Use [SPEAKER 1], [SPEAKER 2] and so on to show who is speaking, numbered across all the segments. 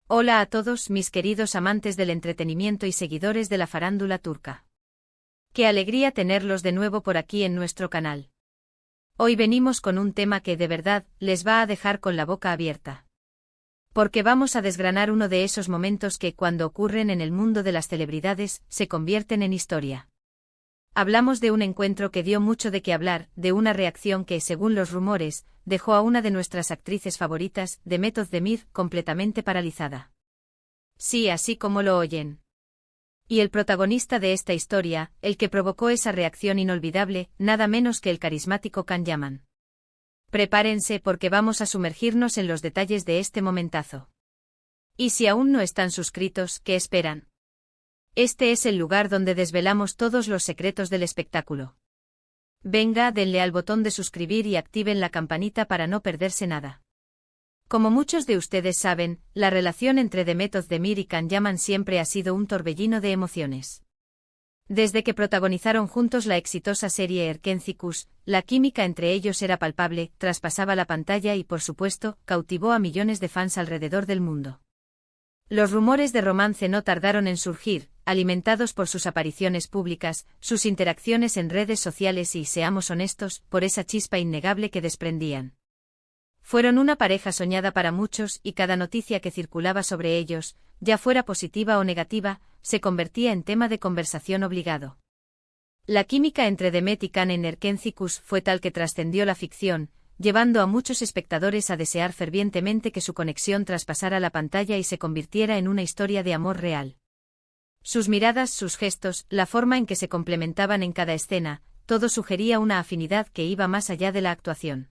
[SPEAKER 1] Hola a todos mis queridos amantes del entretenimiento y seguidores de la farándula turca. Qué alegría tenerlos de nuevo por aquí en nuestro canal. Hoy venimos con un tema que de verdad les va a dejar con la boca abierta. Porque vamos a desgranar uno de esos momentos que, cuando ocurren en el mundo de las celebridades, se convierten en historia. Hablamos de un encuentro que dio mucho de qué hablar, de una reacción que, según los rumores, dejó a una de nuestras actrices favoritas, Demet Özdemir, completamente paralizada. Sí, así como lo oyen. Y el protagonista de esta historia, el que provocó esa reacción inolvidable, nada menos que el carismático Can Yaman. Prepárense porque vamos a sumergirnos en los detalles de este momentazo. Y si aún no están suscritos, ¿qué esperan? Este es el lugar donde desvelamos todos los secretos del espectáculo. Venga, denle al botón de suscribir y activen la campanita para no perderse nada. Como muchos de ustedes saben, la relación entre Demet Özdemir y Can Yaman siempre ha sido un torbellino de emociones. Desde que protagonizaron juntos la exitosa serie Erkenci, la química entre ellos era palpable, traspasaba la pantalla y, por supuesto, cautivó a millones de fans alrededor del mundo. Los rumores de romance no tardaron en surgir, alimentados por sus apariciones públicas, sus interacciones en redes sociales y, seamos honestos, por esa chispa innegable que desprendían. Fueron una pareja soñada para muchos y cada noticia que circulaba sobre ellos, ya fuera positiva o negativa, se convertía en tema de conversación obligado. La química entre Demet y Can en Erkenci fue tal que trascendió la ficción, llevando a muchos espectadores a desear fervientemente que su conexión traspasara la pantalla y se convirtiera en una historia de amor real. Sus miradas, sus gestos, la forma en que se complementaban en cada escena, todo sugería una afinidad que iba más allá de la actuación.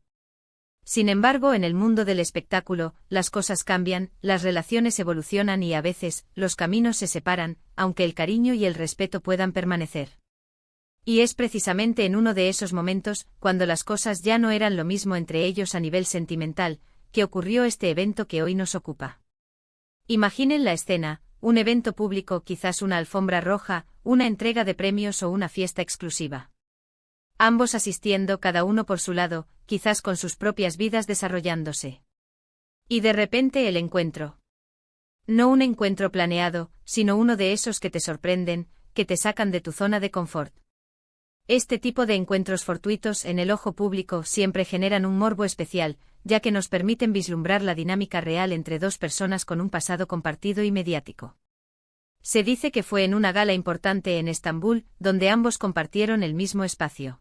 [SPEAKER 1] Sin embargo, en el mundo del espectáculo, las cosas cambian, las relaciones evolucionan y a veces, los caminos se separan, aunque el cariño y el respeto puedan permanecer. Y es precisamente en uno de esos momentos, cuando las cosas ya no eran lo mismo entre ellos a nivel sentimental, que ocurrió este evento que hoy nos ocupa. Imaginen la escena, un evento público, quizás una alfombra roja, una entrega de premios o una fiesta exclusiva. Ambos asistiendo cada uno por su lado, quizás con sus propias vidas desarrollándose. Y de repente el encuentro. No un encuentro planeado, sino uno de esos que te sorprenden, que te sacan de tu zona de confort. Este tipo de encuentros fortuitos en el ojo público siempre generan un morbo especial, ya que nos permiten vislumbrar la dinámica real entre dos personas con un pasado compartido y mediático. Se dice que fue en una gala importante en Estambul, donde ambos compartieron el mismo espacio.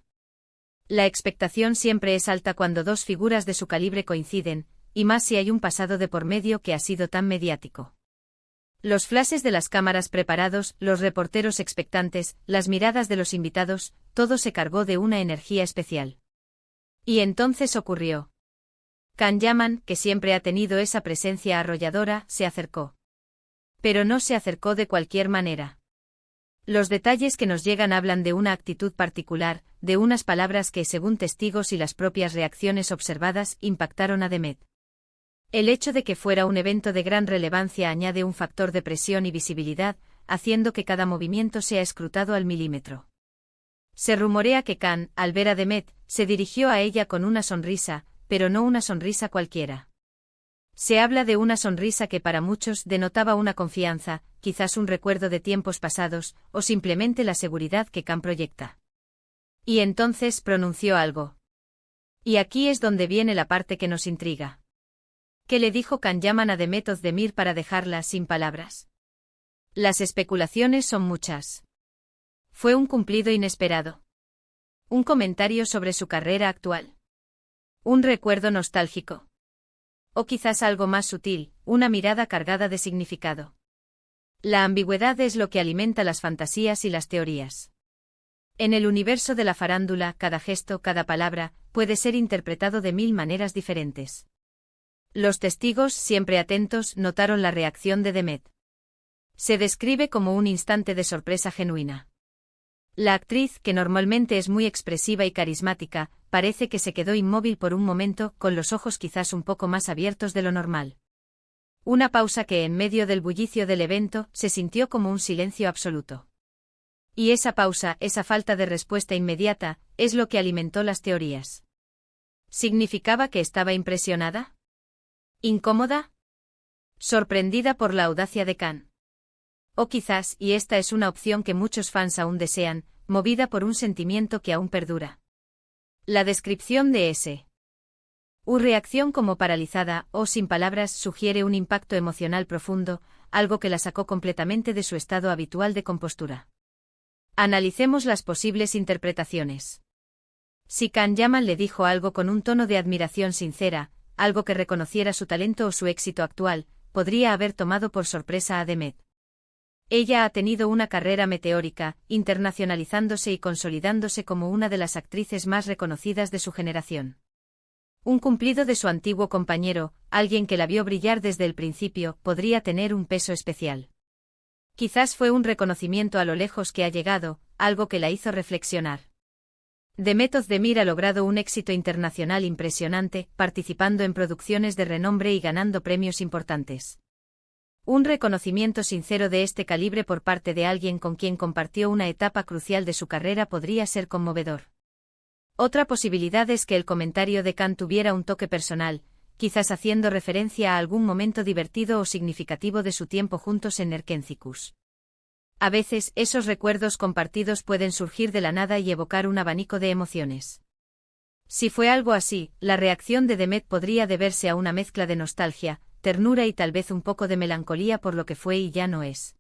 [SPEAKER 1] La expectación siempre es alta cuando dos figuras de su calibre coinciden, y más si hay un pasado de por medio que ha sido tan mediático. Los flashes de las cámaras preparados, los reporteros expectantes, las miradas de los invitados, todo se cargó de una energía especial. Y entonces ocurrió. Can Yaman, que siempre ha tenido esa presencia arrolladora, se acercó. Pero no se acercó de cualquier manera. Los detalles que nos llegan hablan de una actitud particular, de unas palabras que, según testigos y las propias reacciones observadas, impactaron a Demet. El hecho de que fuera un evento de gran relevancia añade un factor de presión y visibilidad, haciendo que cada movimiento sea escrutado al milímetro. Se rumorea que Can, al ver a Demet, se dirigió a ella con una sonrisa, pero no una sonrisa cualquiera. Se habla de una sonrisa que para muchos denotaba una confianza, quizás un recuerdo de tiempos pasados, o simplemente la seguridad que Can proyecta. Y entonces pronunció algo. Y aquí es donde viene la parte que nos intriga. ¿Qué le dijo Can Yaman a Demet Özdemir para dejarla sin palabras? Las especulaciones son muchas. Fue un cumplido inesperado. Un comentario sobre su carrera actual. Un recuerdo nostálgico. O quizás algo más sutil, una mirada cargada de significado. La ambigüedad es lo que alimenta las fantasías y las teorías. En el universo de la farándula, cada gesto, cada palabra, puede ser interpretado de mil maneras diferentes. Los testigos, siempre atentos, notaron la reacción de Demet. Se describe como un instante de sorpresa genuina. La actriz, que normalmente es muy expresiva y carismática, parece que se quedó inmóvil por un momento, con los ojos quizás un poco más abiertos de lo normal. Una pausa que, en medio del bullicio del evento, se sintió como un silencio absoluto. Y esa pausa, esa falta de respuesta inmediata, es lo que alimentó las teorías. ¿Significaba que estaba impresionada? ¿Incómoda? Sorprendida por la audacia de Khan. O quizás, y esta es una opción que muchos fans aún desean, movida por un sentimiento que aún perdura. La descripción de S.U. reacción como paralizada o sin palabras sugiere un impacto emocional profundo, algo que la sacó completamente de su estado habitual de compostura. Analicemos las posibles interpretaciones. Si Khan Yaman le dijo algo con un tono de admiración sincera, algo que reconociera su talento o su éxito actual, podría haber tomado por sorpresa a Demet. Ella ha tenido una carrera meteórica, internacionalizándose y consolidándose como una de las actrices más reconocidas de su generación. Un cumplido de su antiguo compañero, alguien que la vio brillar desde el principio, podría tener un peso especial. Quizás fue un reconocimiento a lo lejos que ha llegado, algo que la hizo reflexionar. Demet Özdemir ha logrado un éxito internacional impresionante, participando en producciones de renombre y ganando premios importantes. Un reconocimiento sincero de este calibre por parte de alguien con quien compartió una etapa crucial de su carrera podría ser conmovedor. Otra posibilidad es que el comentario de Khan tuviera un toque personal, quizás haciendo referencia a algún momento divertido o significativo de su tiempo juntos en Erkencikus. A veces, esos recuerdos compartidos pueden surgir de la nada y evocar un abanico de emociones. Si fue algo así, la reacción de Demet podría deberse a una mezcla de nostalgia, ternura y tal vez un poco de melancolía por lo que fue y ya no es.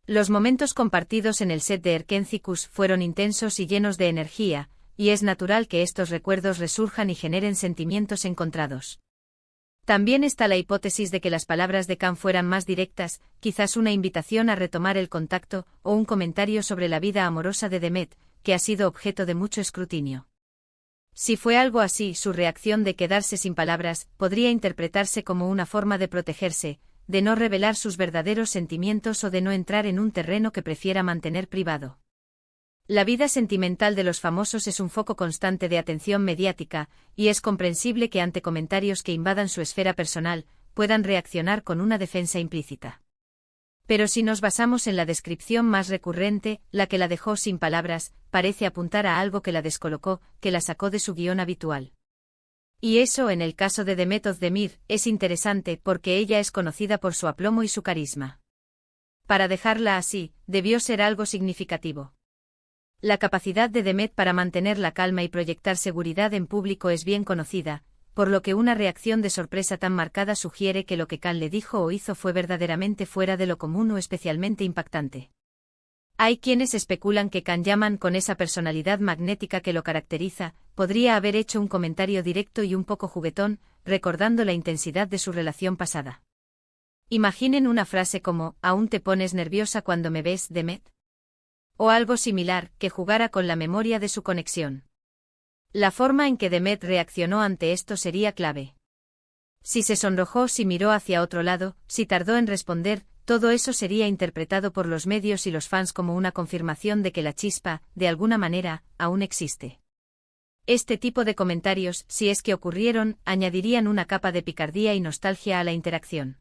[SPEAKER 1] Los momentos compartidos en el set de Erkencikus fueron intensos y llenos de energía, y es natural que estos recuerdos resurjan y generen sentimientos encontrados. También está la hipótesis de que las palabras de Khan fueran más directas, quizás una invitación a retomar el contacto, o un comentario sobre la vida amorosa de Demet, que ha sido objeto de mucho escrutinio. Si fue algo así, su reacción de quedarse sin palabras, podría interpretarse como una forma de protegerse, de no revelar sus verdaderos sentimientos o de no entrar en un terreno que prefiera mantener privado. La vida sentimental de los famosos es un foco constante de atención mediática, y es comprensible que ante comentarios que invadan su esfera personal, puedan reaccionar con una defensa implícita. Pero si nos basamos en la descripción más recurrente, la que la dejó sin palabras, parece apuntar a algo que la descolocó, que la sacó de su guión habitual. Y eso, en el caso de Demet Özdemir, es interesante porque ella es conocida por su aplomo y su carisma. Para dejarla así, debió ser algo significativo. La capacidad de Demet para mantener la calma y proyectar seguridad en público es bien conocida, por lo que una reacción de sorpresa tan marcada sugiere que lo que Khan le dijo o hizo fue verdaderamente fuera de lo común o especialmente impactante. Hay quienes especulan que Khan Yaman, con esa personalidad magnética que lo caracteriza, podría haber hecho un comentario directo y un poco juguetón, recordando la intensidad de su relación pasada. Imaginen una frase como, ¿aún te pones nerviosa cuando me ves, Demet? O algo similar, que jugara con la memoria de su conexión. La forma en que Demet reaccionó ante esto sería clave. Si se sonrojó, si miró hacia otro lado, si tardó en responder, todo eso sería interpretado por los medios y los fans como una confirmación de que la chispa, de alguna manera, aún existe. Este tipo de comentarios, si es que ocurrieron, añadirían una capa de picardía y nostalgia a la interacción.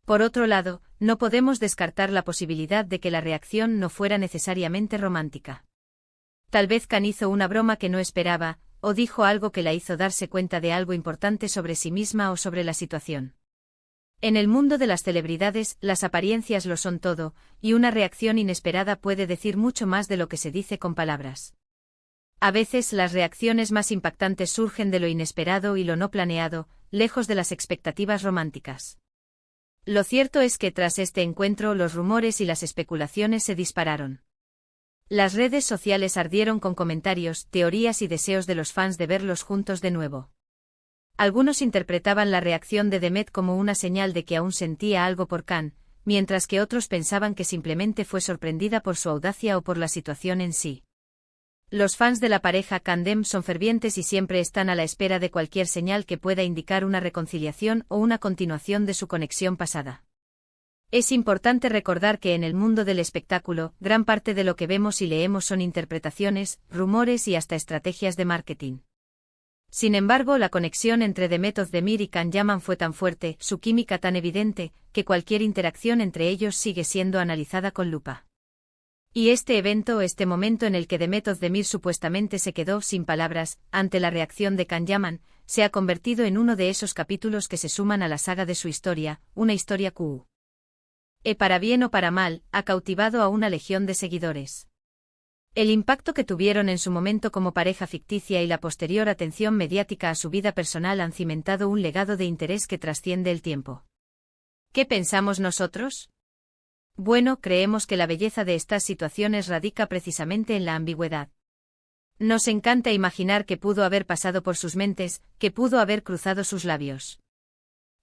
[SPEAKER 1] Por otro lado, no podemos descartar la posibilidad de que la reacción no fuera necesariamente romántica. Tal vez Khan hizo una broma que no esperaba, o dijo algo que la hizo darse cuenta de algo importante sobre sí misma o sobre la situación. En el mundo de las celebridades, las apariencias lo son todo, y una reacción inesperada puede decir mucho más de lo que se dice con palabras. A veces las reacciones más impactantes surgen de lo inesperado y lo no planeado, lejos de las expectativas románticas. Lo cierto es que tras este encuentro los rumores y las especulaciones se dispararon. Las redes sociales ardieron con comentarios, teorías y deseos de los fans de verlos juntos de nuevo. Algunos interpretaban la reacción de Demet como una señal de que aún sentía algo por Khan, mientras que otros pensaban que simplemente fue sorprendida por su audacia o por la situación en sí. Los fans de la pareja Khan-Dem son fervientes y siempre están a la espera de cualquier señal que pueda indicar una reconciliación o una continuación de su conexión pasada. Es importante recordar que en el mundo del espectáculo, gran parte de lo que vemos y leemos son interpretaciones, rumores y hasta estrategias de marketing. Sin embargo, la conexión entre Demet Özdemir y Khan Yaman fue tan fuerte, su química tan evidente, que cualquier interacción entre ellos sigue siendo analizada con lupa. Y este momento en el que Demet Özdemir supuestamente se quedó sin palabras ante la reacción de Can Yaman, se ha convertido en uno de esos capítulos que se suman a la saga de su historia, una historia que, para bien o para mal, ha cautivado a una legión de seguidores. El impacto que tuvieron en su momento como pareja ficticia y la posterior atención mediática a su vida personal han cimentado un legado de interés que trasciende el tiempo. ¿Qué pensamos nosotros? Bueno, creemos que la belleza de estas situaciones radica precisamente en la ambigüedad. Nos encanta imaginar qué pudo haber pasado por sus mentes, qué pudo haber cruzado sus labios.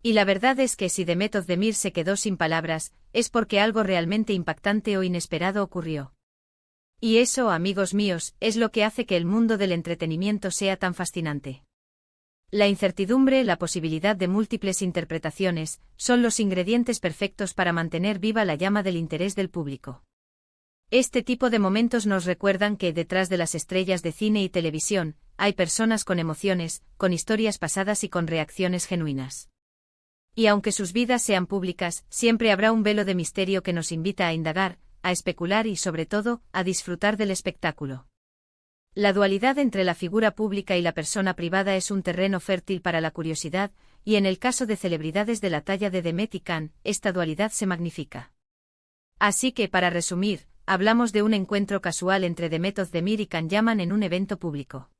[SPEAKER 1] Y la verdad es que si Demet Özdemir se quedó sin palabras, es porque algo realmente impactante o inesperado ocurrió. Y eso, amigos míos, es lo que hace que el mundo del entretenimiento sea tan fascinante. La incertidumbre, la posibilidad de múltiples interpretaciones, son los ingredientes perfectos para mantener viva la llama del interés del público. Este tipo de momentos nos recuerdan que detrás de las estrellas de cine y televisión, hay personas con emociones, con historias pasadas y con reacciones genuinas. Y aunque sus vidas sean públicas, siempre habrá un velo de misterio que nos invita a indagar, a especular y, sobre todo, a disfrutar del espectáculo. La dualidad entre la figura pública y la persona privada es un terreno fértil para la curiosidad, y en el caso de celebridades de la talla de Demet y Can, esta dualidad se magnifica. Así que, para resumir, hablamos de un encuentro casual entre Demet Özdemir y Can Yaman en un evento público.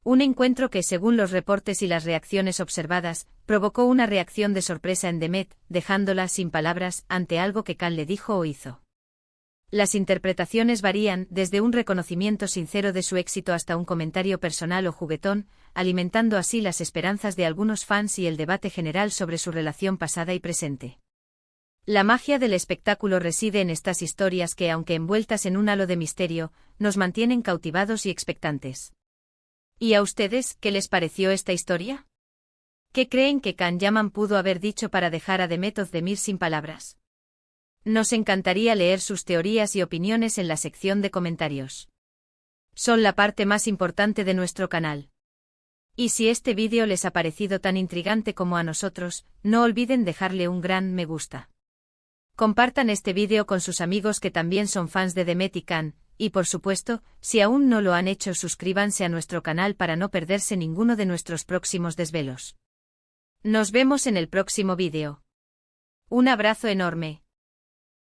[SPEAKER 1] Un encuentro que, según los reportes y las reacciones observadas, provocó una reacción de sorpresa en Demet, dejándola sin palabras ante algo que Can le dijo o hizo. Las interpretaciones varían, desde un reconocimiento sincero de su éxito hasta un comentario personal o juguetón, alimentando así las esperanzas de algunos fans y el debate general sobre su relación pasada y presente. La magia del espectáculo reside en estas historias que, aunque envueltas en un halo de misterio, nos mantienen cautivados y expectantes. ¿Y a ustedes, qué les pareció esta historia? ¿Qué creen que Can Yaman pudo haber dicho para dejar a Demet Özdemir sin palabras? Nos encantaría leer sus teorías y opiniones en la sección de comentarios. Son la parte más importante de nuestro canal. Y si este vídeo les ha parecido tan intrigante como a nosotros, no olviden dejarle un gran me gusta. Compartan este vídeo con sus amigos que también son fans de Demet y Can, y por supuesto, si aún no lo han hecho, suscríbanse a nuestro canal para no perderse ninguno de nuestros próximos desvelos. Nos vemos en el próximo vídeo. Un abrazo enorme.